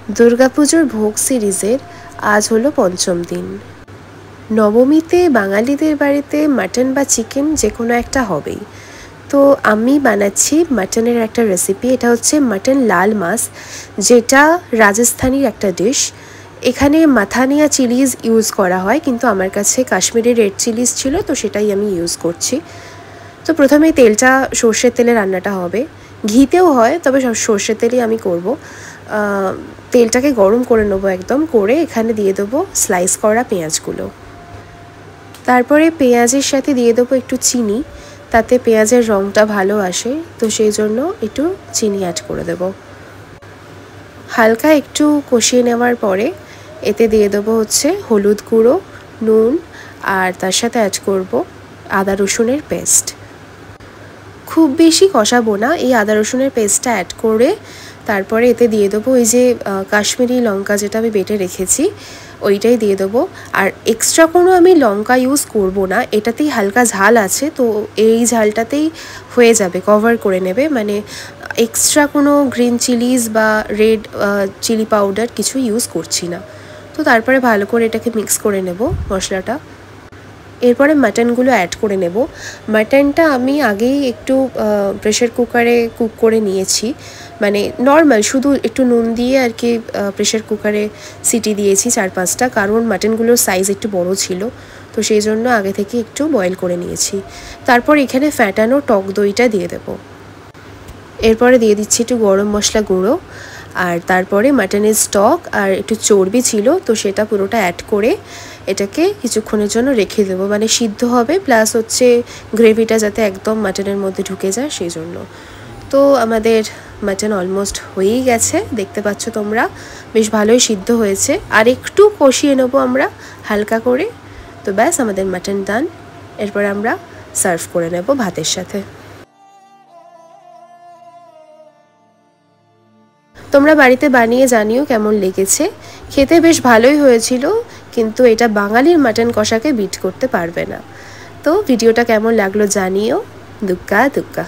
দুর্গাপুজোর ভোগ সিরিজের আজ হলো পঞ্চম দিন। নবমীতে বাঙালিদের বাড়িতে মাটন বা চিকেন যে কোনো একটা হবেই। তো আমি বানাচ্ছি মাটনের একটা রেসিপি। এটা হচ্ছে মাটন লাল মাছ, যেটা রাজস্থানীর একটা ডিশ। এখানে মাথানিয়া চিলিজ ইউজ করা হয়, কিন্তু আমার কাছে কাশ্মীরি রেড চিলিজ ছিল, তো সেটাই আমি ইউজ করছি। তো প্রথমে তেলটা সর্ষের তেলে রান্নাটা হবে, ঘিতেও হয়, তবে সর্ষের তেলেই আমি করব। তেলটাকে গরম করে নেবো একদম, করে এখানে দিয়ে দেবো স্লাইস করা পেঁয়াজগুলো। তারপরে পেঁয়াজের সাথে দিয়ে দেবো একটু চিনি, তাতে পেঁয়াজের রঙটা ভালো আসে, তো সেই জন্য একটু চিনি অ্যাড করে দেব। হালকা একটু কষিয়ে নেওয়ার পরে এতে দিয়ে দেবো হচ্ছে হলুদ গুঁড়ো, নুন, আর তার সাথে অ্যাড করব আদা রসুনের পেস্ট। খুব বেশি কষাবো না, এই আদা রসুনের পেস্টটা অ্যাড করে তারপরে এতে দিয়ে দেবো ওই যে কাশ্মীরি লঙ্কা যেটা আমি বেটে রেখেছি, ওইটাই দিয়ে দেবো। আর এক্সট্রা কোনো আমি লঙ্কা ইউজ করব না, এটাতেই হালকা ঝাল আছে, তো এই ঝালটাতেই হয়ে যাবে, কভার করে নেবে। মানে এক্সট্রা কোনো গ্রিন চিলিজ বা রেড চিলি পাউডার কিছু ইউজ করছি না। তো তারপরে ভালো করে এটাকে মিক্স করে নেব মশলাটা। এরপরে মাটনগুলো অ্যাড করে নেব। মাটনটা আমি আগেই একটু প্রেশার কুকারে কুক করে নিয়েছি, মানে নর্মাল শুধু একটু নুন দিয়ে আর কি প্রেশার কুকারে সিটি দিয়েছি 4-5টা, কারণ মাটনগুলোর সাইজ একটু বড় ছিল, তো সেই জন্য আগে থেকে একটু বয়েল করে নিয়েছি। তারপর এখানে ফ্যাটানো টক দইটা দিয়ে দেব। এরপরে দিয়ে দিচ্ছি একটু গরম মশলা গুঁড়ো, আর তারপরে মাটনের স্টক আর একটু চর্বি ছিল, তো সেটা পুরোটা অ্যাড করে এটাকে কিছুক্ষণের জন্য রেখে দেবো, মানে সিদ্ধ হবে, প্লাস হচ্ছে গ্রেভিটা যাতে একদম মাটনের মধ্যে ঢুকে যায় সেই জন্য। তো আমাদের মাটন অলমোস্ট হয়েই গেছে, দেখতে পাচ্ছ তোমরা, বেশ ভালোই সিদ্ধ হয়েছে। আর একটু কষিয়ে নেবো আমরা হালকা করে, তো ব্যাস আমাদের মাটন ডান। এরপর আমরা সার্ভ করে নেব ভাতের সাথে। তোমরা বাড়িতে বানিয়ে জানিও কেমন লেগেছে। খেতে বেশ ভালোই হয়েছিল, কিন্তু এটা বাঙালির মাটন কষাকে বিট করতে পারবে না। তো ভিডিওটা কেমন লাগলো জানিও। দুক্কা দুক্কা।